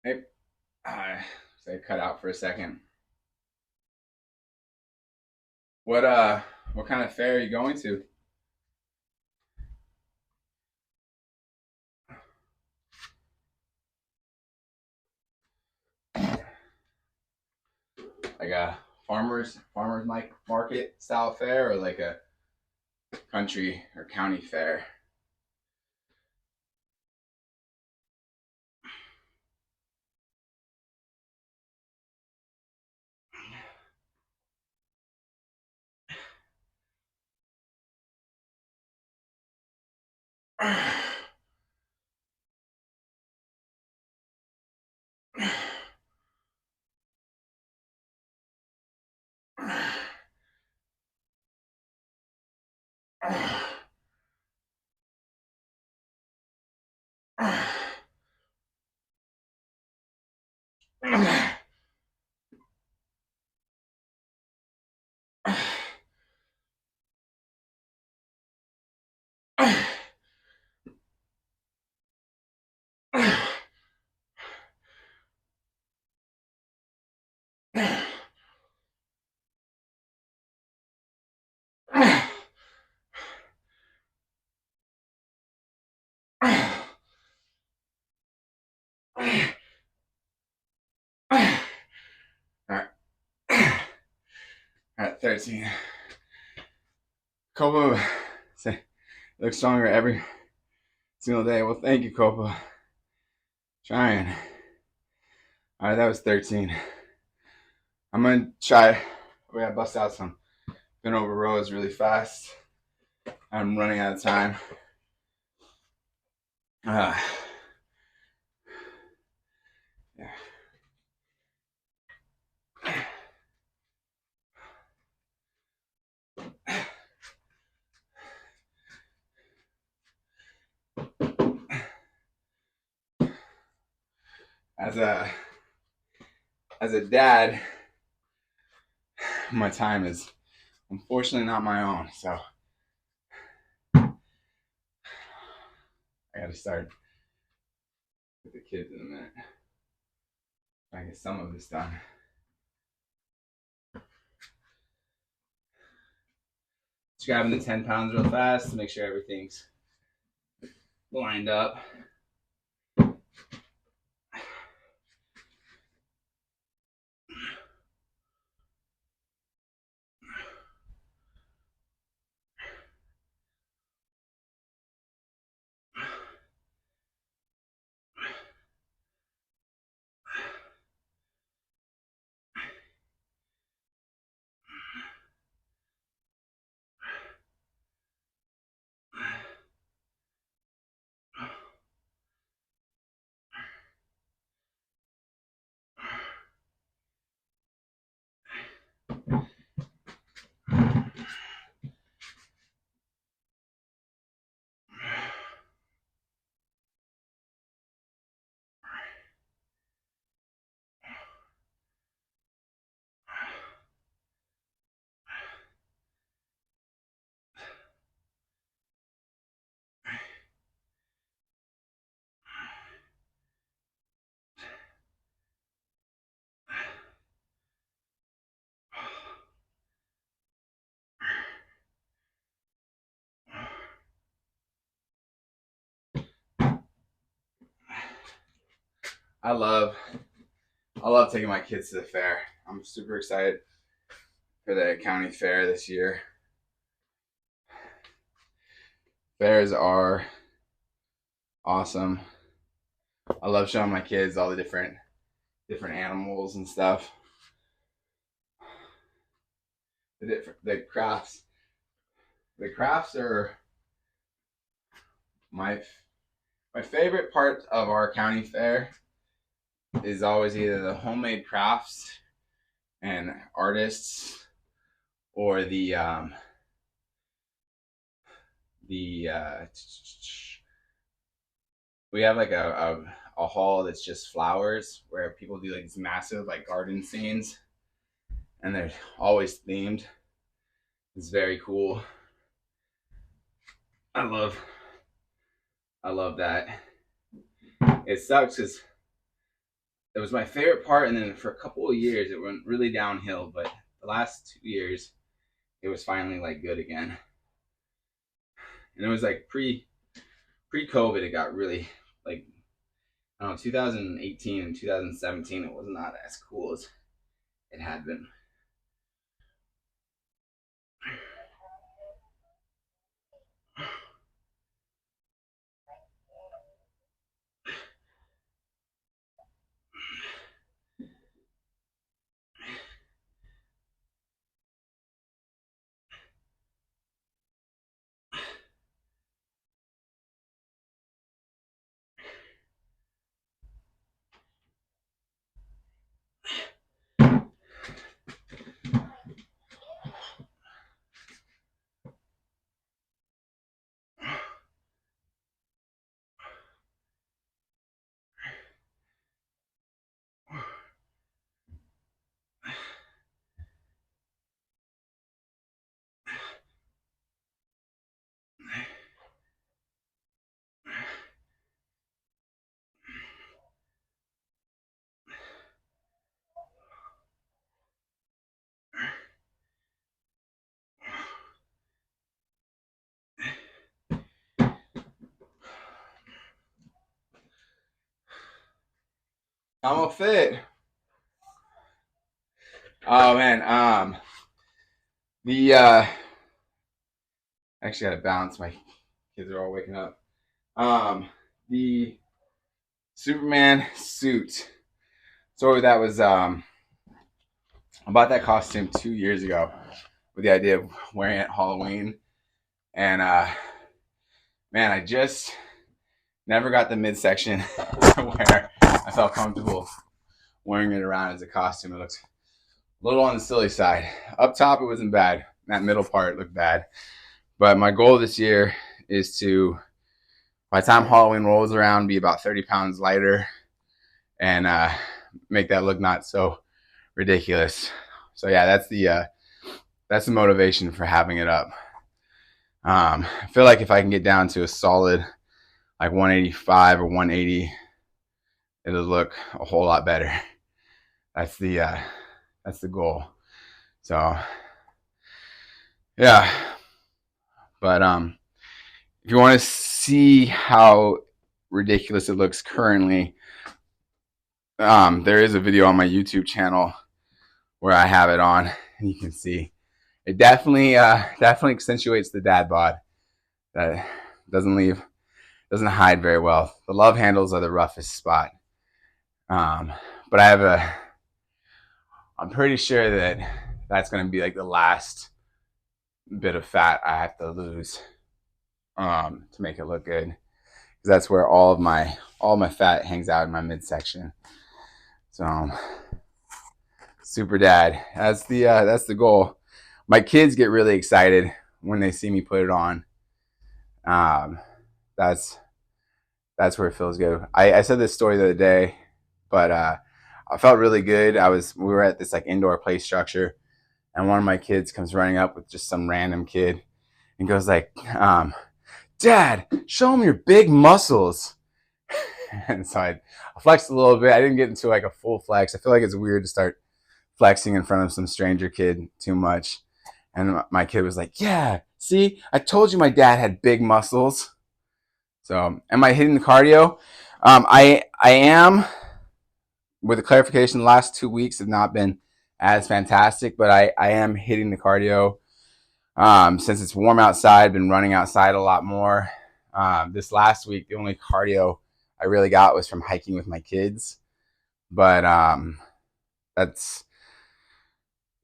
Hey, say cut out for a second. What kind of fair are you going to? Like a farmers market style fair, or like a country or county fair? All right, 13. Copa, say, looks stronger every single day. Well, thank you, Copa. Trying. All right, that was 13. I'm gonna try. We gotta bust out some bent over rows really fast. I'm running out of time. Uh, yeah. As a dad, my time is unfortunately not my own, so I gotta start with the kids in a minute. Try to get some of this done. Just grabbing the 10 pounds real fast to make sure everything's lined up. I love taking my kids to the fair. I'm super excited for the county fair this year. Fairs are awesome. I love showing my kids all the different animals and stuff. The crafts. The crafts are my favorite part of our county fair is always either the homemade crafts and artists, or the we have like a hall that's just flowers where people do like these massive like garden scenes, and they're always themed. It's very cool. I love that. It sucks because it was my favorite part, and then for a couple of years it went really downhill. But the last 2 years, it was finally like good again. And it was like pre-COVID, it got really like, I don't know, 2018 and 2017, it was not as cool as it had been. I'm a fit. Oh man, the actually got to balance. My kids are all waking up. The Superman suit. So that was I bought that costume 2 years ago with the idea of wearing it at Halloween, and man, I just never got the midsection to where I felt comfortable wearing it around as a costume. It looked a little on the silly side. Up top, it wasn't bad. That middle part looked bad. But my goal this year is to, by the time Halloween rolls around, be about 30 pounds lighter and make that look not so ridiculous. So yeah, that's the motivation for having it up. I feel like if I can get down to a solid like 185 or 180, it'll look a whole lot better. That's the goal. So yeah, but if you want to see how ridiculous it looks currently, there is a video on my YouTube channel where I have it on, and you can see it definitely accentuates the dad bod. That doesn't hide very well. The love handles are the roughest spot. But I'm pretty sure that that's going to be like the last bit of fat I have to lose to make it look good, because that's where all my fat hangs out in my midsection. So super dad, that's the goal. My kids get really excited when they see me put it on. That's where it feels good. I said this story the other day, but I felt really good. We were at this like indoor play structure, and one of my kids comes running up with just some random kid and goes like, Dad, show him your big muscles. And so I flexed a little bit. I didn't get into like a full flex. I feel like it's weird to start flexing in front of some stranger kid too much. And my kid was like, yeah, see, I told you my dad had big muscles. So am I hitting the cardio? I am. With the clarification, the last 2 weeks have not been as fantastic, but I am hitting the cardio. Since it's warm outside, been running outside a lot more. This last week, the only cardio I really got was from hiking with my kids. But that's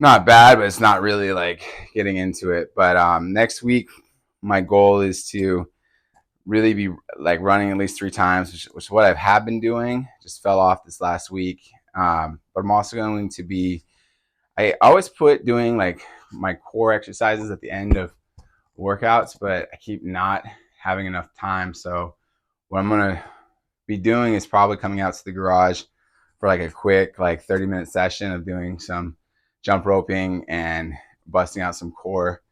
not bad, but it's not really like getting into it. But next week, my goal is to really be like running at least 3 times, which is what I have been doing. Just fell off this last week. But I'm also going to be, I always put doing like my core exercises at the end of workouts, but I keep not having enough time. So what I'm going to be doing is probably coming out to the garage for like a quick like 30-minute session of doing some jump roping and busting out some core.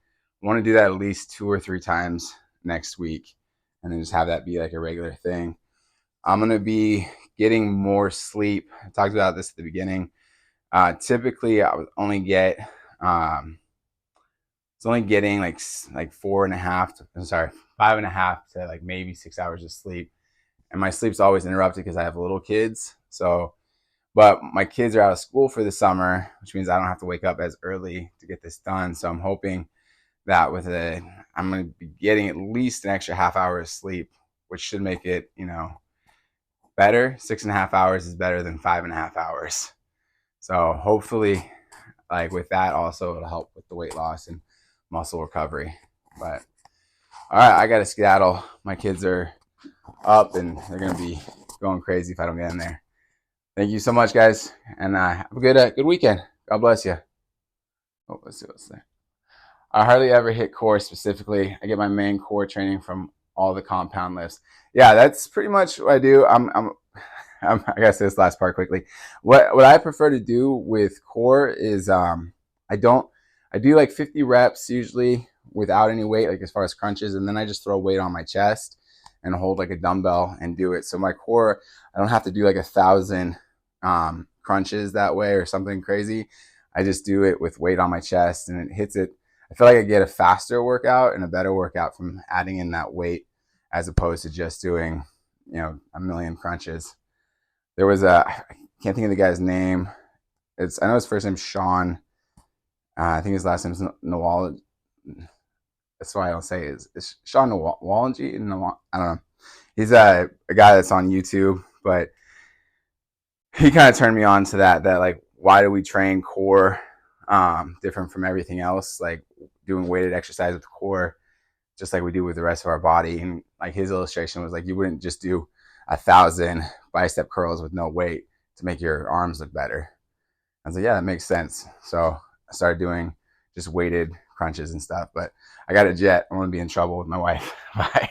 I want to do that at least 2 or 3 times next week, and then just have that be like a regular thing. I'm going to be getting more sleep. I talked about this at the beginning. Typically, I would only get it's only getting like 4.5 to, I'm sorry, 5.5 to like maybe 6 hours of sleep, and my sleep's always interrupted because I have little kids. So, but my kids are out of school for the summer, which means I don't have to wake up as early to get this done. So I'm hoping that I'm going to be getting at least an extra half hour of sleep, which should make it, better. 6.5 hours is better than 5.5 hours. So hopefully, like with that, also it'll help with the weight loss and muscle recovery. But all right, I got to skedaddle. My kids are up and they're going to be going crazy if I don't get in there. Thank you so much, guys, and have a good weekend. God bless you. Oh, let's see what's there. I hardly ever hit core specifically. I get my main core training from all the compound lifts. Yeah, that's pretty much what I do. I gotta say this last part quickly. What I prefer to do with core is I do like 50 reps usually without any weight, like as far as crunches, and then I just throw weight on my chest and hold like a dumbbell and do it. So my core, I don't have to do like 1,000 crunches that way or something crazy. I just do it with weight on my chest and it hits it. I feel like I get a faster workout and a better workout from adding in that weight as opposed to just doing, a million crunches. There was I can't think of the guy's name. I know his first name's Sean. I think his last name's Nawal. That's why I don't say it. It's Sean Walangy. I don't know. He's a guy that's on YouTube, but he kind of turned me on to that like, why do we train core different from everything else? Like doing weighted exercise with the core, just like we do with the rest of our body. And like his illustration was like, you wouldn't just do 1,000 bicep curls with no weight to make your arms look better. I was like, yeah, that makes sense. So I started doing just weighted crunches and stuff, but I got a jet. I'm going to be in trouble with my wife. Bye.